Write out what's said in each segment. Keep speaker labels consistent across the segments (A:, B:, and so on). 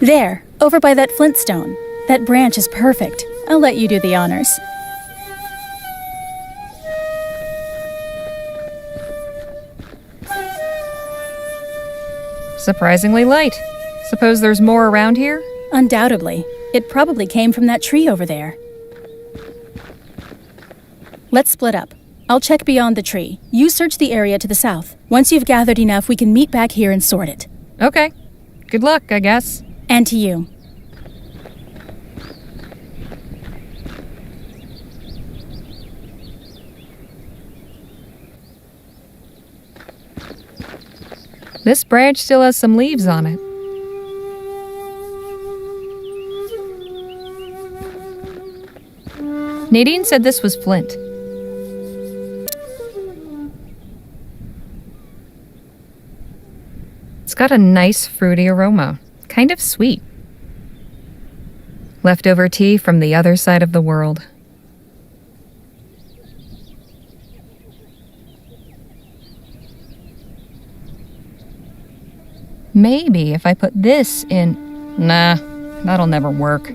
A: There, over by that flintstone. That branch is perfect. I'll let you do the honors.
B: Surprisingly light. Suppose there's more around here?
A: Undoubtedly. It probably came from that tree over there. Let's split up. I'll check beyond the tree. You search the area to the south. Once you've gathered enough, we can meet back here and sort it.
B: Okay. Good luck, I guess.
A: And to you.
B: This branch still has some leaves on it. Nadine said this was flint. It's got a nice fruity aroma, kind of sweet. Leftover tea from the other side of the world. Maybe if I put this in... Nah, that'll never work.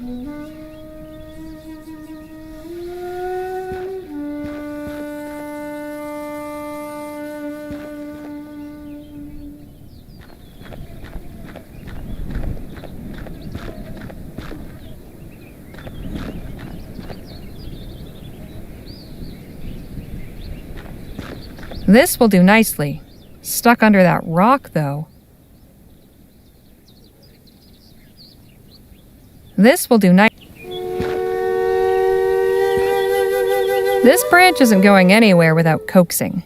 B: This will do nicely. Stuck under that rock, though. This will do nice. This branch isn't going anywhere without coaxing.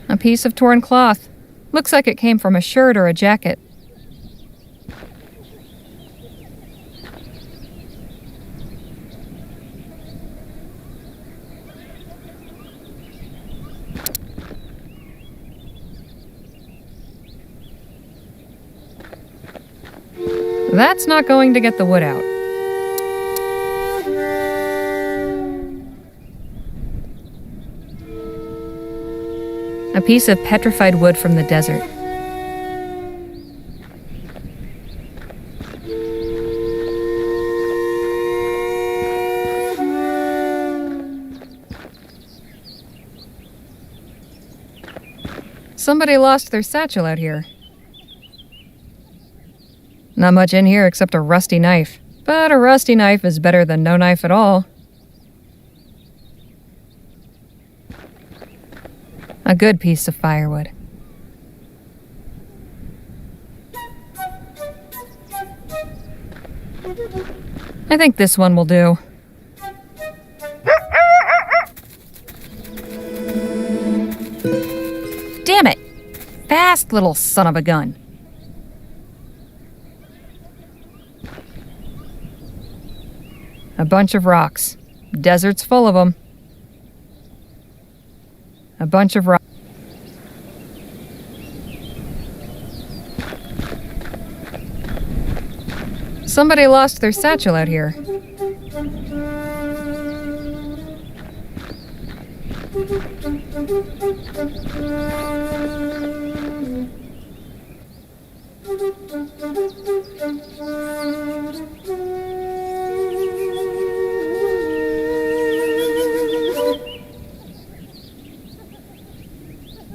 B: A piece of torn cloth. Looks like it came from a shirt or a jacket. That's not going to get the wood out. A piece of petrified wood from the desert. Somebody lost their satchel out here. Not much in here except a rusty knife. But a rusty knife is better than no knife at all. A good piece of firewood. I think this one will do. Damn it! Fast, little son of a gun. A bunch of rocks. Desert's full of them. A bunch of rocks. Somebody lost their satchel out here.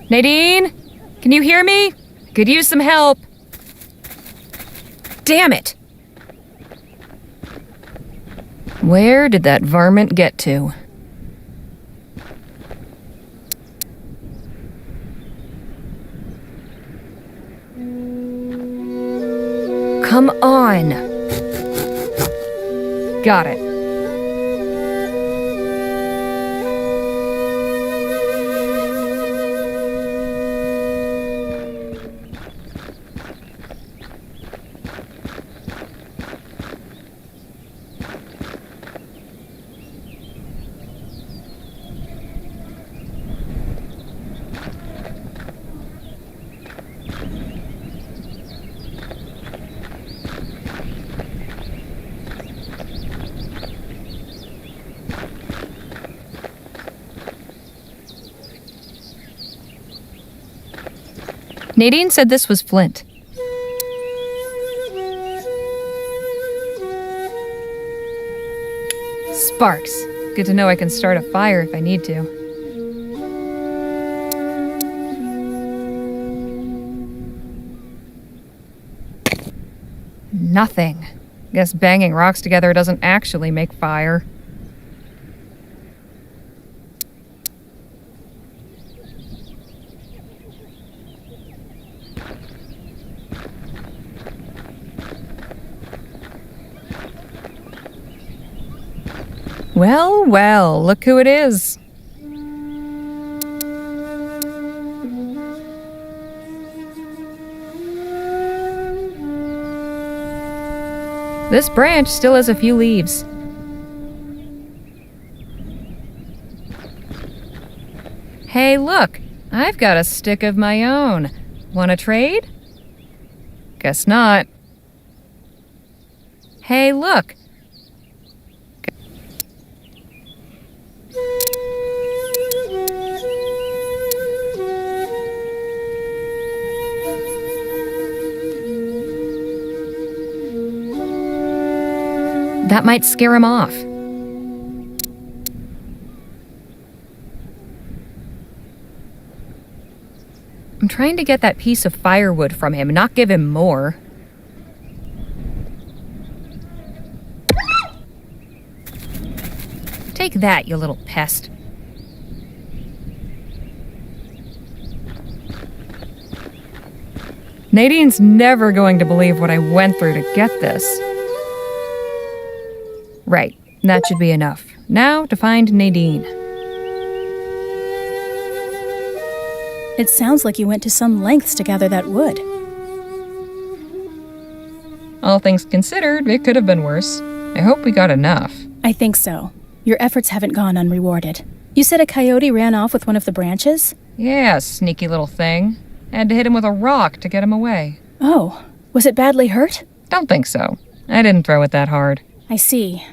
B: Nadine? Can you hear me? Could use some help. Damn it! Where did that varmint get to? Come on! Got it. Nadine said this was flint. Sparks. Good to know I can start a fire if I need to. Nothing. Guess banging rocks together doesn't actually make fire. Well, well, look who it is. This branch still has a few leaves. Hey, look, I've got a stick of my own. Wanna trade? Guess not. Hey, look. That might scare him off. I'm trying to get that piece of firewood from him, not give him more. Take that, you little pest. Nadine's never going to believe what I went through to get this. Right, that should be enough. Now to find Nadine.
A: It sounds like you went to some lengths to gather that wood.
B: All things considered, it could have been worse. I hope we got enough.
A: I think so. Your efforts haven't gone unrewarded. You said a coyote ran off with one of the branches?
B: Yeah, sneaky little thing. Had to hit him with a rock to get him away.
A: Oh, was it badly hurt?
B: Don't think so. I didn't throw it that hard.
A: I see.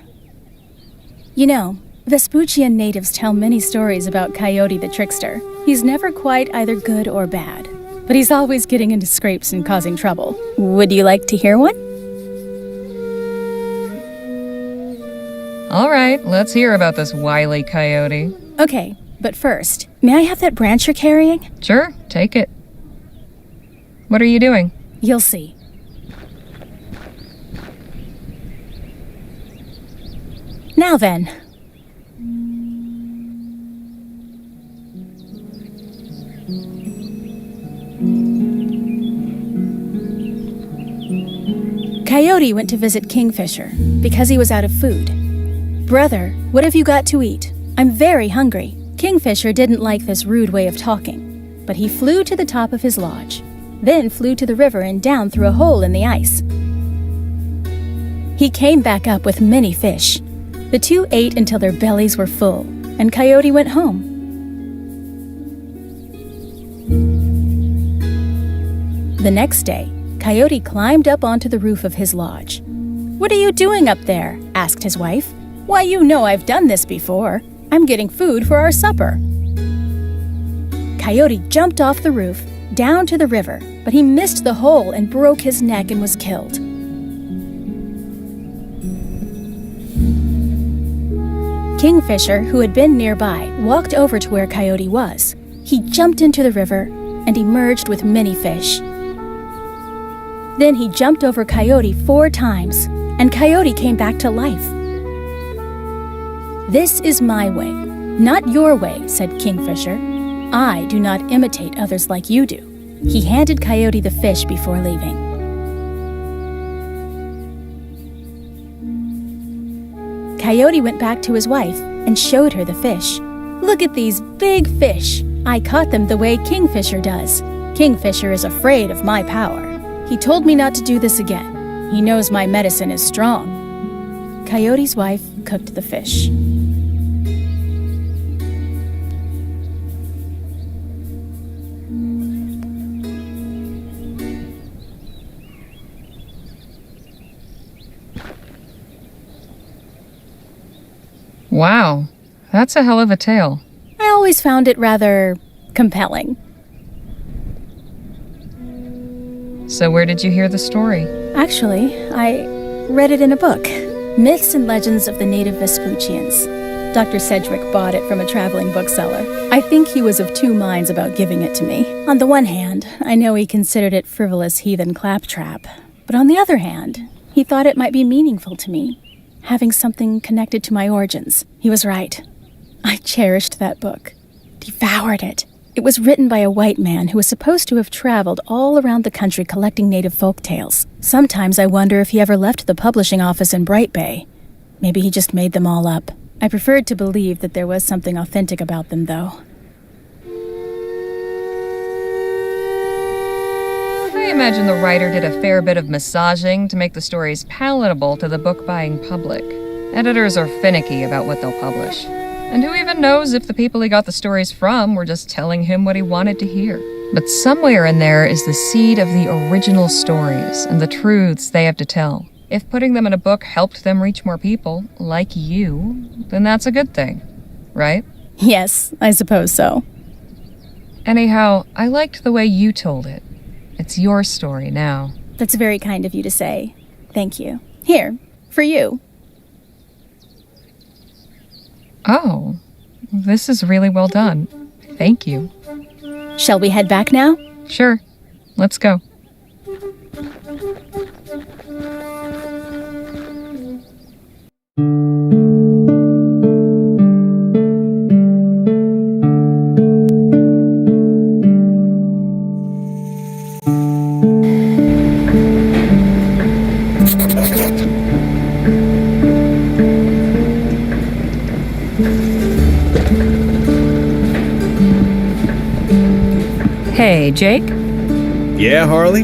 A: You know, Vespuccian natives tell many stories about Coyote the Trickster. He's never quite either good or bad, but he's always getting into scrapes and causing trouble. Would you like to hear one?
B: All right, let's hear about this wily coyote.
A: Okay, but first, may I have that branch you're carrying?
B: Sure, take it. What are you doing?
A: You'll see. Now then. Coyote went to visit Kingfisher because he was out of food. Brother, what have you got to eat? I'm very hungry. Kingfisher didn't like this rude way of talking, but he flew to the top of his lodge, then flew to the river and down through a hole in the ice. He came back up with many fish. The two ate until their bellies were full, and Coyote went home. The next day, Coyote climbed up onto the roof of his lodge. "What are you doing up there?" asked his wife. "Why, you know I've done this before. I'm getting food for our supper." Coyote jumped off the roof, down to the river, but he missed the hole and broke his neck and was killed. Kingfisher, who had been nearby, walked over to where Coyote was. He jumped into the river and emerged with many fish. Then he jumped over Coyote 4 times, and Coyote came back to life. "This is my way, not your way," said Kingfisher. "I do not imitate others like you do." He handed Coyote the fish before leaving. Coyote went back to his wife and showed her the fish. "Look at these big fish. I caught them the way Kingfisher does. Kingfisher is afraid of my power. He told me not to do this again. He knows my medicine is strong." Coyote's wife cooked the fish.
B: Wow, that's a hell of a tale.
A: I always found it rather compelling.
B: So where did you hear the story?
A: Actually, I read it in a book. Myths and Legends of the Native Vespuccians. Dr. Sedgwick bought it from a traveling bookseller. I think he was of two minds about giving it to me. On the one hand, I know he considered it frivolous heathen claptrap. But on the other hand, he thought it might be meaningful to me, having something connected to my origins. He was right. I cherished that book. Devoured it. It was written by a white man who was supposed to have traveled all around the country collecting native folk tales. Sometimes I wonder if he ever left the publishing office in Bright Bay. Maybe he just made them all up. I preferred to believe that there was something authentic about them, though.
B: I imagine the writer did a fair bit of massaging to make the stories palatable to the book-buying public. Editors are finicky about what they'll publish. And who even knows if the people he got the stories from were just telling him what he wanted to hear. But somewhere in there is the seed of the original stories and the truths they have to tell. If putting them in a book helped them reach more people, like you, then that's a good thing, right?
A: Yes, I suppose so.
B: Anyhow, I liked the way you told it. It's your story now.
A: That's very kind of you to say. Thank you. Here, for you.
B: Oh, this is really well done. Thank you.
A: Shall we head back now?
B: Sure. Let's go. Hey, Jake?
C: Yeah, Harley?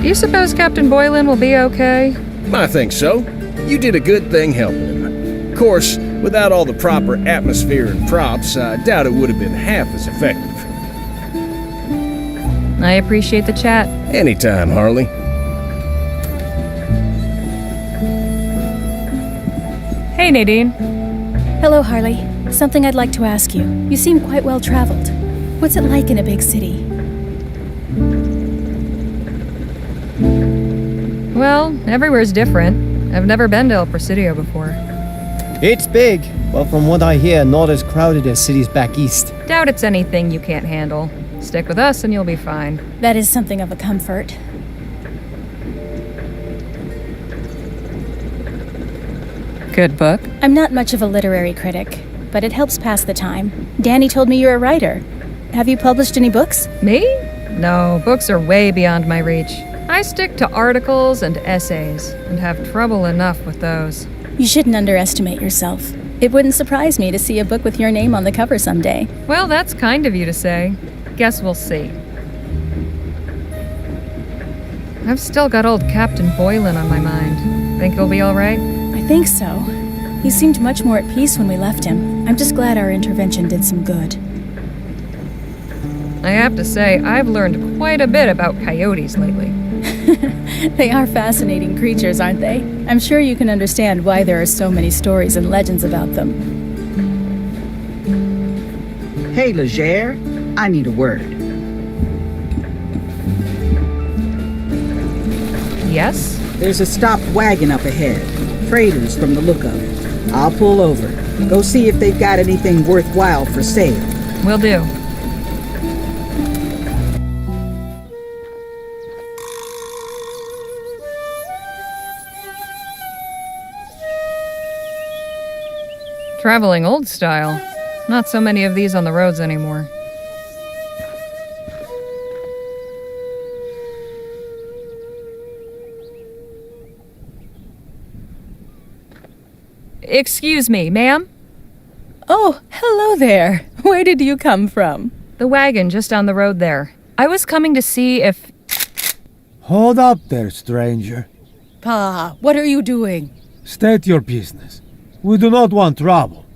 B: Do you suppose Captain Boylan will be okay?
C: I think so. You did a good thing helping him. Of course, without all the proper atmosphere and props, I doubt it would have been half as effective.
B: I appreciate the chat.
C: Anytime, Harley.
B: Hey, Nadine.
A: Hello, Harley. Something I'd like to ask you. You seem quite well traveled. What's it like in a big city?
B: Well, everywhere's different. I've never been to El Presidio before.
D: It's big, but from what I hear, not as crowded as cities back east.
B: Doubt it's anything you can't handle. Stick with us and you'll be fine.
A: That is something of a comfort.
B: Good book?
A: I'm not much of a literary critic, but it helps pass the time. Danny told me you're a writer. Have you published any books?
B: Me? No, books are way beyond my reach. I stick to articles and essays, and have trouble enough with those.
A: You shouldn't underestimate yourself. It wouldn't surprise me to see a book with your name on the cover someday.
B: Well, that's kind of you to say. Guess we'll see. I've still got old Captain Boylan on my mind. Think he'll be all right?
A: I think so. He seemed much more at peace when we left him. I'm just glad our intervention did some good.
B: I have to say, I've learned quite a bit about coyotes lately.
A: They are fascinating creatures, aren't they? I'm sure you can understand why there are so many stories and legends about them.
E: Hey, Legere, I need a word.
B: Yes?
E: There's a stopped wagon up ahead. Traders from the look of it. I'll pull over. Go see if they've got anything worthwhile for sale.
B: Will do. Traveling old style. Not so many of these on the roads anymore. Excuse me, ma'am?
A: Oh, hello there. Where did you come from?
B: The wagon just down the road there. I was coming to see if...
F: Hold up there, stranger.
G: Pa, what are you doing?
F: State your business. We do not want trouble.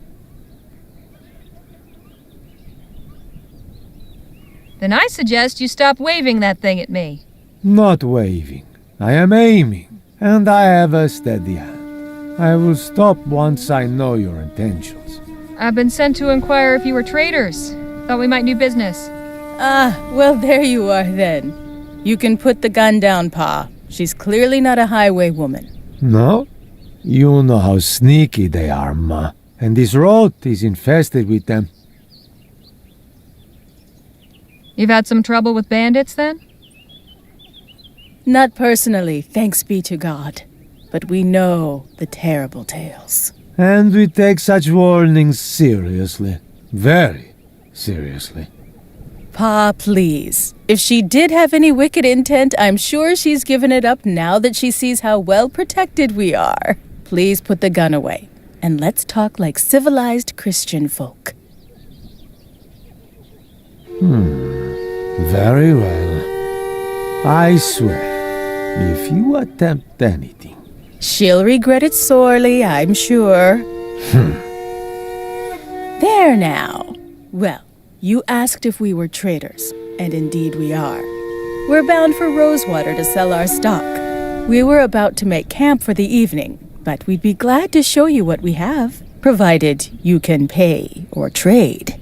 B: Then I suggest you stop waving that thing at me.
F: Not waving. I am aiming, and I have a steady hand. I will stop once I know your intentions.
B: I've been sent to inquire if you were traders. Thought we might do business.
G: Well, there you are then. You can put the gun down, Pa. She's clearly not a highway woman.
F: No? You know how sneaky they are, Ma. And this road is infested with them.
B: You've had some trouble with bandits, then?
G: Not personally, thanks be to God. But we know the terrible tales.
F: And we take such warnings seriously. Very seriously.
G: Pa, please. If she did have any wicked intent, I'm sure she's given it up now that she sees how well protected we are. Please put the gun away, and let's talk like civilized Christian folk.
F: Very well. I swear, if you attempt anything...
G: She'll regret it sorely, I'm sure. There now. Well, you asked if we were traders, and indeed we are. We're bound for Rosewater to sell our stock. We were about to make camp for the evening, but we'd be glad to show you what we have, provided you can pay or trade.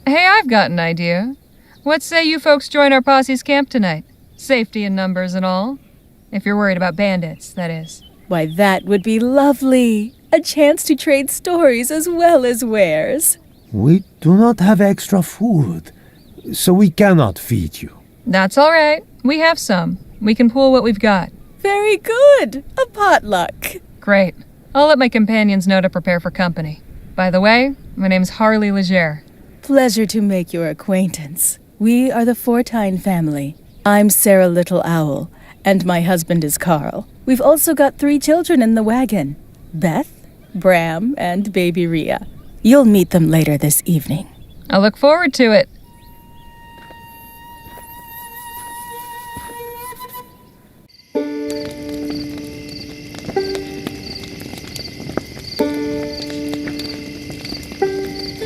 B: Hey, I've got an idea. What say you folks join our posse's camp tonight? Safety in numbers and all. If you're worried about bandits, that is.
G: Why, that would be lovely. A chance to trade stories as well as wares.
F: We do not have extra food, so we cannot feed you.
B: That's all right. We have some. We can pool what we've got.
G: Very good. A potluck.
B: Great. I'll let my companions know to prepare for company. By the way, my name's Harley Leger.
G: Pleasure to make your acquaintance. We are the Fortine family. I'm Sarah Little Owl, and my husband is Carl. We've also got 3 children in the wagon. Beth, Bram, and baby Rhea. You'll meet them later this evening.
B: I look forward to it.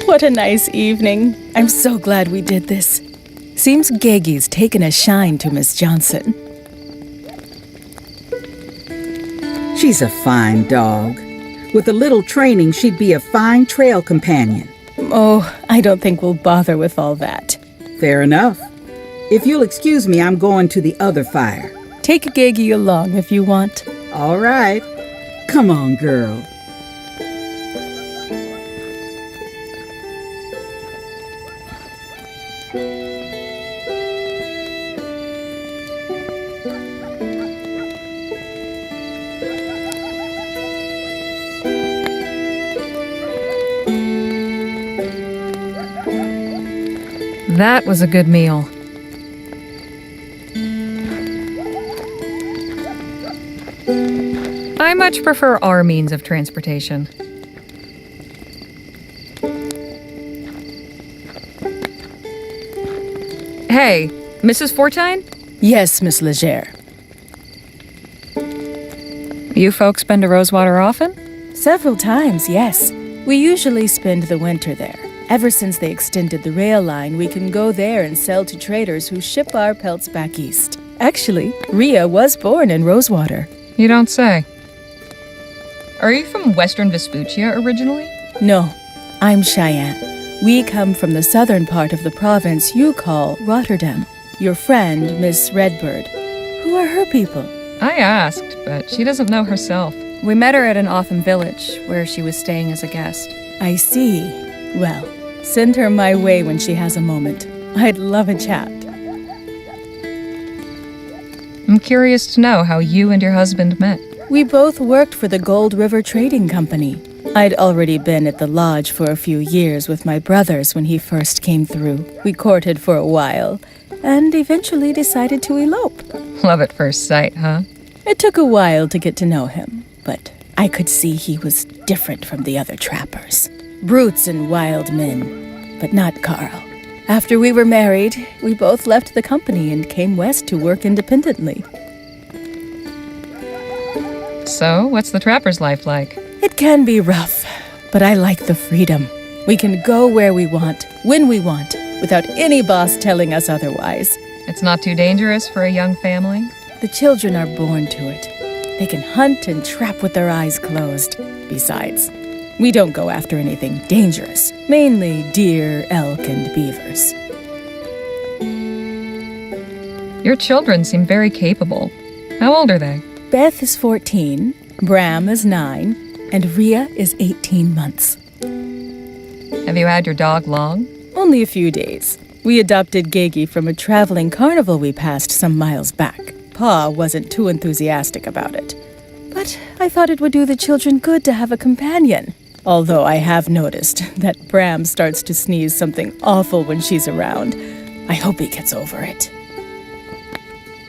G: What a nice evening. I'm so glad we did this. Seems Geggy's taken a shine to Miss Johnson.
E: She's a fine dog. With a little training, she'd be a fine trail companion.
G: Oh, I don't think we'll bother with all that.
E: Fair enough. If you'll excuse me, I'm going to the other fire.
G: Take Geggy along if you want.
E: All right. Come on, girl.
B: That was a good meal. I much prefer our means of transportation. Hey, Mrs. Fortine?
G: Yes, Miss Leger.
B: You folks been to Rosewater often?
G: Several times, yes. We usually spend the winter there. Ever since they extended the rail line, we can go there and sell to traders who ship our pelts back east. Actually, Rhea was born in Rosewater.
B: You don't say. Are you from Western Vespuccia originally?
G: No, I'm Cheyenne. We come from the southern part of the province you call Rotterdam. Your friend, Miss Redbird. Who are her people?
B: I asked, but she doesn't know herself. We met her at an Otham village, where she was staying as a guest.
G: I see. Well, send her my way when she has a moment. I'd love a chat.
B: I'm curious to know how you and your husband met.
G: We both worked for the Gold River Trading Company. I'd already been at the lodge for a few years with my brothers when he first came through. We courted for a while, and eventually decided to elope.
B: Love at first sight, huh?
G: It took a while to get to know him, but I could see he was different from the other trappers. Brutes and wild men, but not Carl. After we were married, we both left the company and came west to work independently.
B: So, what's the trapper's life like?
G: It can be rough, but I like the freedom. We can go where we want, when we want, without any boss telling us otherwise.
B: It's not too dangerous for a young family?
G: The children are born to it. They can hunt and trap with their eyes closed. Besides, We don't go after anything dangerous, mainly deer, elk, and beavers.
B: Your children seem very capable. How old are they?
G: Beth is 14, Bram is 9, and Rhea is 18 months.
B: Have you had your dog long?
G: Only a few days. We adopted Gegi from a traveling carnival we passed some miles back. Pa wasn't too enthusiastic about it. But I thought it would do the children good to have a companion. Although I have noticed that Bram starts to sneeze something awful when she's around. I hope he gets over it.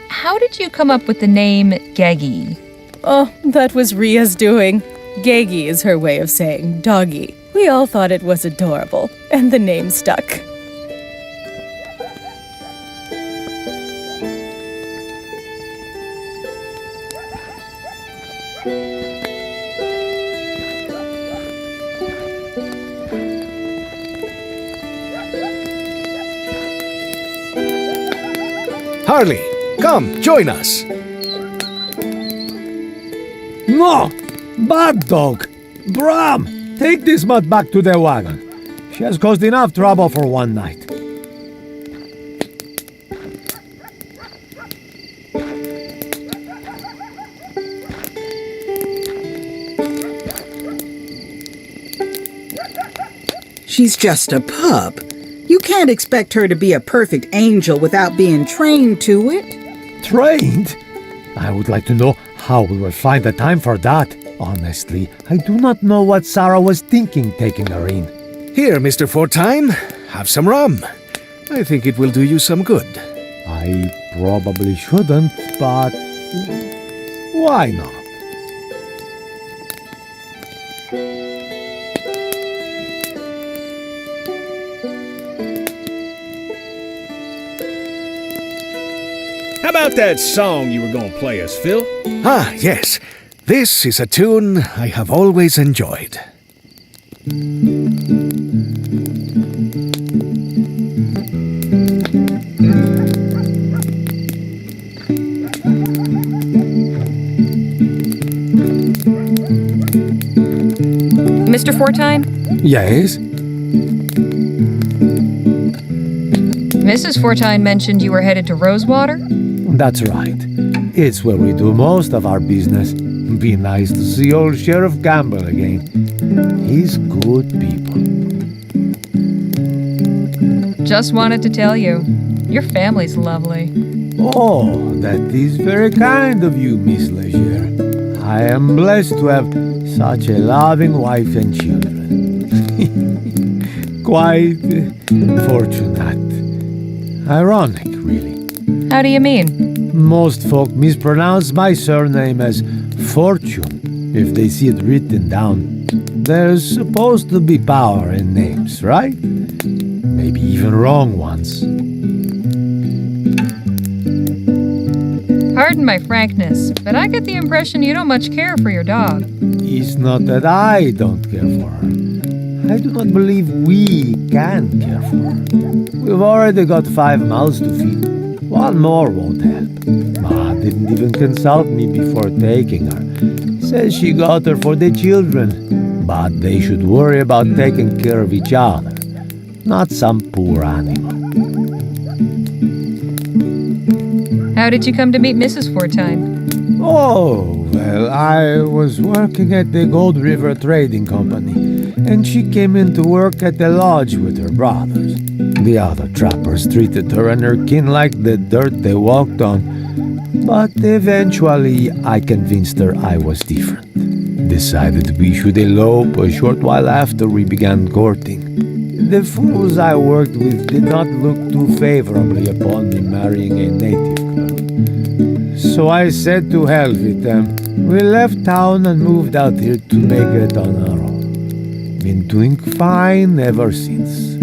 B: How did you come up with the name Gegi?
G: Oh, that was Rhea's doing. Gegi is her way of saying doggy. We all thought it was adorable, and the name stuck.
C: Harley, come, join us.
F: No! Bad dog! Bram! Take this mutt back to the wagon. She has caused enough trouble for one night.
E: She's just a pup. You can't expect her to be a perfect angel without being trained to it.
F: Trained? I would like to know how we will find the time for that. Honestly, I do not know what Sarah was thinking taking her in.
C: Here, Mr. Fortine, have some rum. I think it will do you some good.
F: I probably shouldn't, but why not?
C: How about that song you were going to play us, Phil?
H: Ah, yes. This is a tune I have always enjoyed.
B: Mr. Fortine?
F: Yes?
B: Mrs. Fortine mentioned you were headed to Rosewater?
F: That's right. It's where we do most of our business. Be nice to see old Sheriff Gamble again. He's good people.
B: Just wanted to tell you, your family's lovely.
F: Oh, that is very kind of you, Miss Leger. I am blessed to have such a loving wife and children. Quite fortunate. Ironic, really.
B: How do you mean?
F: Most folk mispronounce my surname as Fortune if they see it written down. There's supposed to be power in names, right? Maybe even wrong ones.
B: Pardon my frankness, but I get the impression you don't much care for your dog.
F: It's not that I don't care for her. I do not believe we can care for her. We've already got 5 mouths to feed. One more won't help. Ma didn't even consult me before taking her. Says she got her for the children, but they should worry about taking care of each other, not some poor animal.
B: How did you come to meet Mrs. Fortine?
F: Oh, well, I was working at the Gold River Trading Company, and she came in to work at the lodge with her brothers. The other trappers treated her and her kin like the dirt they walked on, but eventually I convinced her I was different. Decided we should elope a short while after we began courting. The fools I worked with did not look too favorably upon me marrying a native girl. So I said to hell with them. We left town and moved out here to make it on our own. Been doing fine ever since.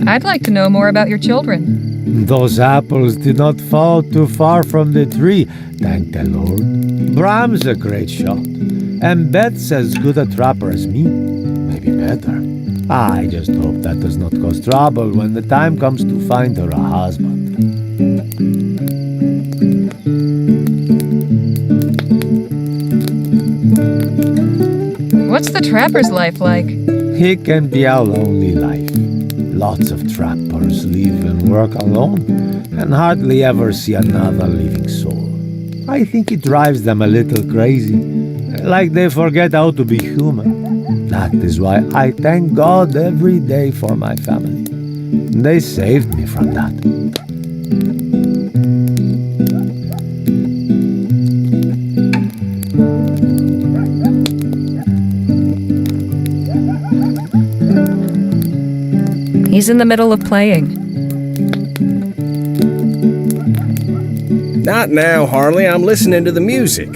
B: I'd like to know more about your children.
F: Those apples did not fall too far from the tree, thank the Lord. Bram's a great shot, and Beth's as good a trapper as me, maybe better. I just hope that does not cause trouble when the time comes to find her a husband.
B: the trapper's life like?
F: It can be a lonely life. Lots of trappers live and work alone and hardly ever see another living soul. I think it drives them a little crazy, like they forget how to be human. That is why I thank God every day for my family. They saved me from that.
B: He's in the middle of playing.
C: Not now, Harley. I'm listening to the music.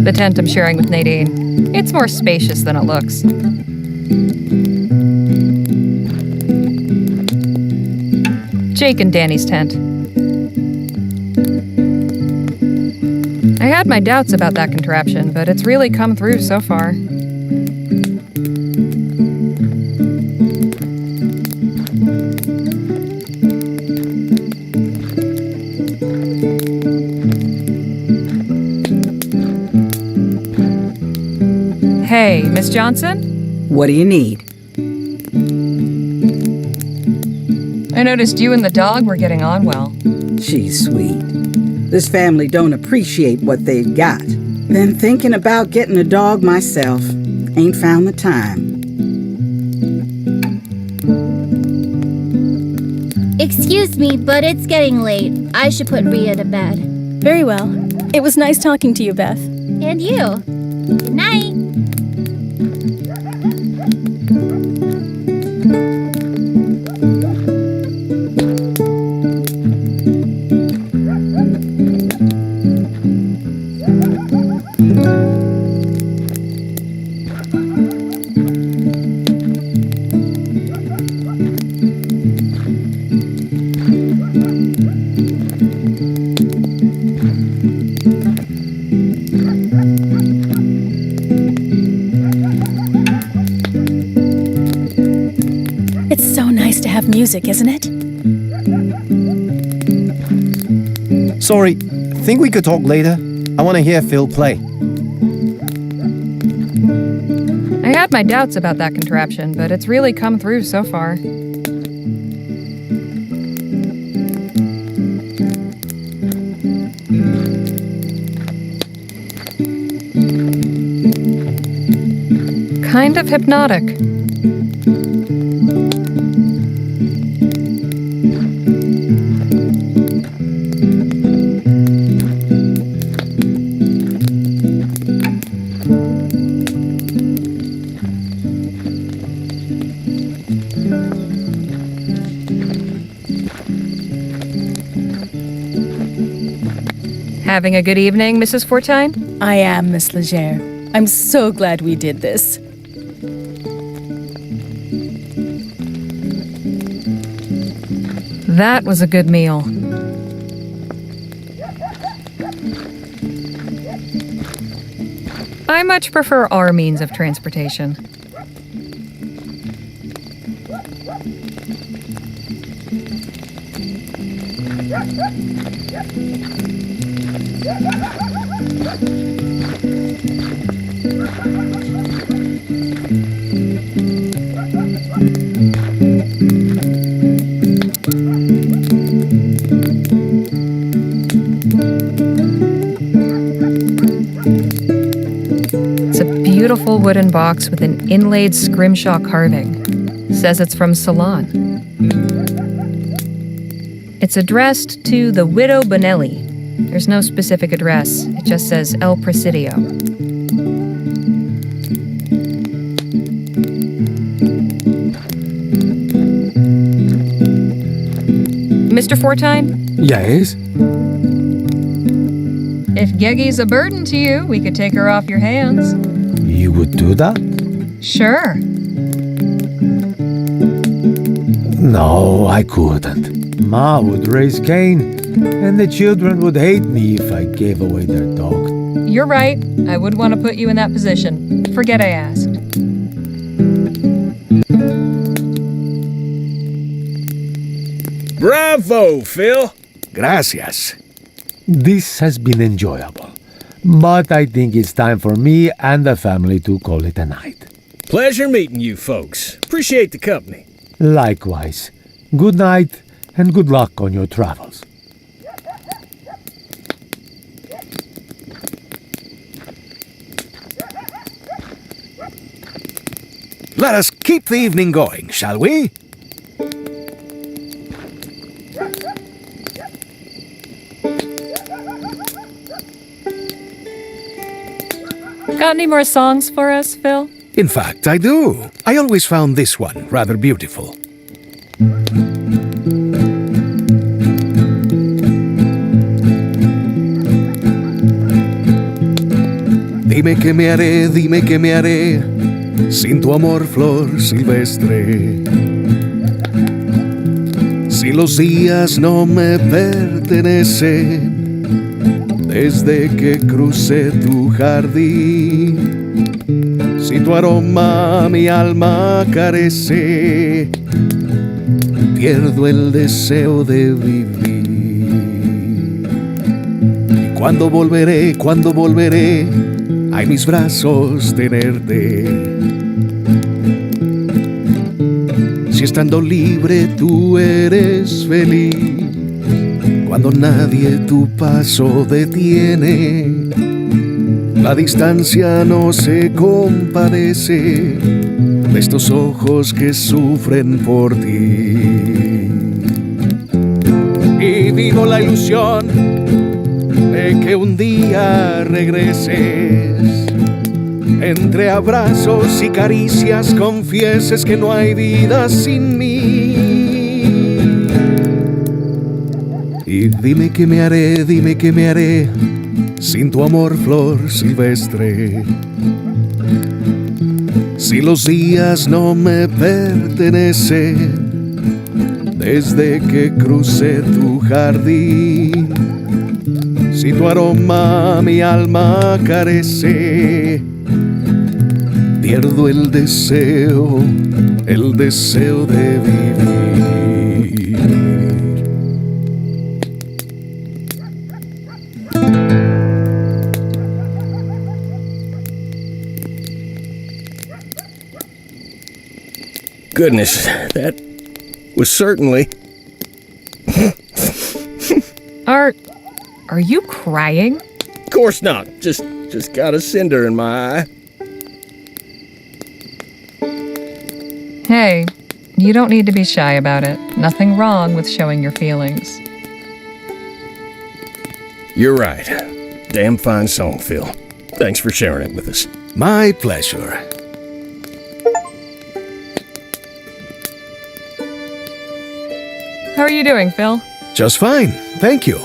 B: The tent I'm sharing with Nadine. It's more spacious than it looks. Jake and Danny's tent. I had my doubts about that contraption, but it's really come through so far. Hey, Miss Johnson?
E: What do you need?
B: I noticed you and the dog were getting on well.
E: She's sweet. This family don't appreciate what they've got. Been thinking about getting a dog myself. Ain't found the time.
I: Excuse me, but it's getting late. I should put Rhea to bed.
A: Very well. It was nice talking to you, Beth.
I: And you. Good night.
A: It's so nice to have music, isn't it?
D: Sorry, think we could talk later? I want to hear Phil play.
B: I had my doubts about that contraption, but it's really come through so far. Kind of hypnotic. Having a good evening, Mrs. Fortine?
G: I am, Miss Leger. I'm so glad we did this.
B: That was a good meal. I much prefer our means of transportation. It's a beautiful wooden box with an inlaid scrimshaw carving. Says it's from Ceylon. It's addressed to the Widow Bonelli. There's no specific address. It just says El Presidio. Mr. Fortine?
F: Yes?
B: If Geggy's a burden to you, we could take her off your hands.
F: You would do that?
B: Sure.
F: No, I couldn't. Ma would raise Cain, and the children would hate me if I gave away their dog.
B: you're right. I would want to put you in that position. Forget I asked.
C: Bravo, Phil!
H: Gracias.
F: This has been enjoyable, but I think it's time for me and the family to call it a night.
C: Pleasure meeting you folks. Appreciate the company.
F: Likewise. Good night and good luck on your travels.
H: Let us keep the evening going, shall we?
B: Got any more songs for us, Phil?
H: In fact, I do. I always found this one rather beautiful. Dime que me haré, sin tu amor, flor silvestre. Si los días no me pertenecen, desde que crucé tu jardín, si tu aroma mi alma carece, pierdo el deseo de vivir. Y cuando volveré, a en mis brazos tenerte. Si estando libre tú eres feliz, cuando nadie tu paso detiene, la distancia no se compadece de estos ojos que sufren por ti. Y vivo la ilusión de que un día regreses, entre abrazos y caricias confieses que no hay vida sin mí. Y dime que me haré, sin tu amor, flor silvestre. Si los días no me pertenecen, desde que crucé tu jardín, si tu aroma mi alma carece, pierdo el deseo de vivir.
C: Goodness, that was certainly...
B: Are you crying?
C: Of course not. Just got a cinder in my eye.
B: Hey, you don't need to be shy about it. Nothing wrong with showing your feelings.
C: You're right. Damn fine song, Phil. Thanks for sharing it with us.
H: My pleasure.
B: How are you doing, Phil?
H: Just fine, thank you.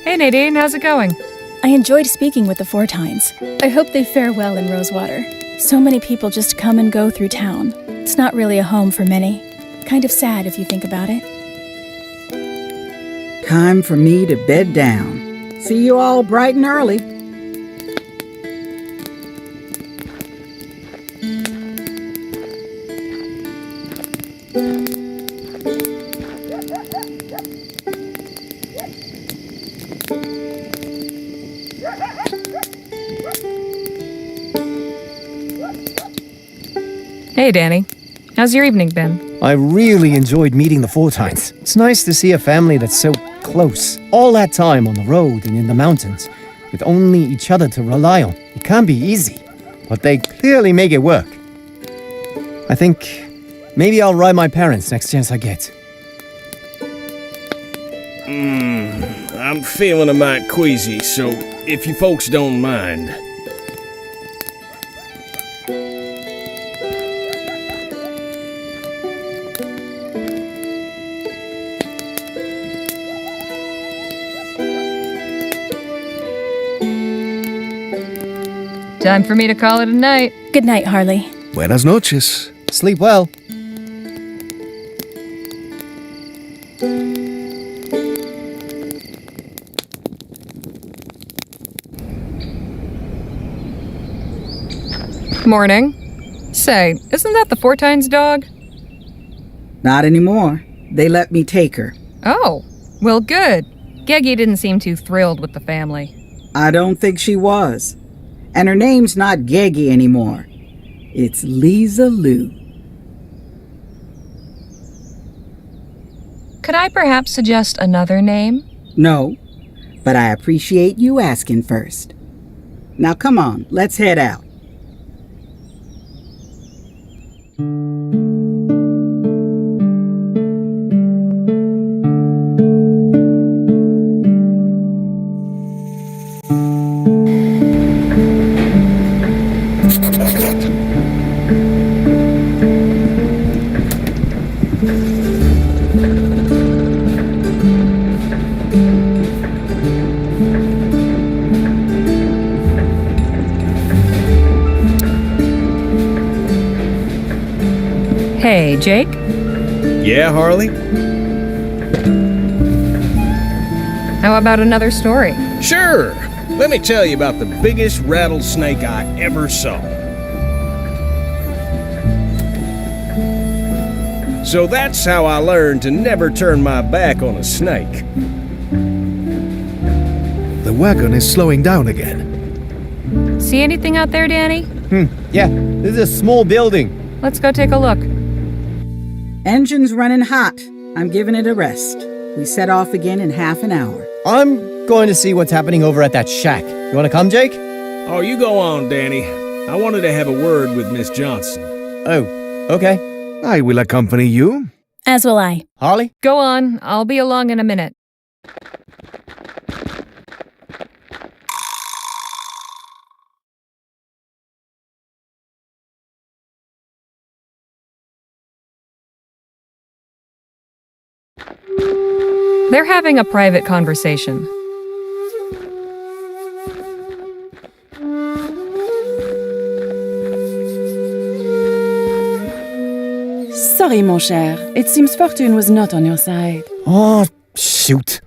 B: Hey, Nadine, how's it going?
A: I enjoyed speaking with the Fortines. I hope they fare well in Rosewater. So many people just come and go through town. It's not really a home for many. Kind of sad if you think about it.
E: Time for me to bed down. See you all bright and early.
B: Hey, Danny. How's your evening been?
D: I really enjoyed meeting the Fortines. It's nice to see a family that's so close. All that time on the road and in the mountains, with only each other to rely on. It can be easy, but they clearly make it work. I think maybe I'll ride my parents next chance I get.
C: I'm feeling a mite queasy, so if you folks don't mind...
B: Time for me to call it a night.
A: Good night, Harley.
H: Buenas noches.
D: Sleep well.
B: Morning. Say, isn't that the Fortines dog?
E: Not anymore. They let me take her.
B: Oh, well, good. Geggy didn't seem too thrilled with the family.
E: I don't think she was. And her name's not Geggy anymore. It's Lisa Lou.
B: Could I perhaps suggest another name?
E: No, but I appreciate you asking first. Now come on, let's head out.
B: Hey, Jake?
C: Yeah, Harley?
B: How about another story?
C: Sure! Let me tell you about the biggest rattlesnake I ever saw. So that's how I learned to never turn my back on a snake.
H: The wagon is slowing down again.
B: See anything out there, Danny?
D: Yeah, this is a small building.
B: Let's go take a look.
E: Engine's running hot. I'm giving it a rest. We set off again in half an hour.
D: I'm going to see what's happening over at that shack. You want to come, Jake?
C: Oh, you go on, Danny. I wanted to have a word with Miss Johnson.
D: Oh, okay.
H: I will accompany you.
A: As will I.
D: Harley?
B: Go on, I'll be along in a minute. They're having a private conversation.
G: Sorry, mon cher. It seems fortune was not on your side.
D: Oh, shoot.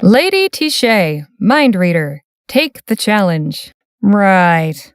B: Lady Tichet, mind reader, take the challenge. Right.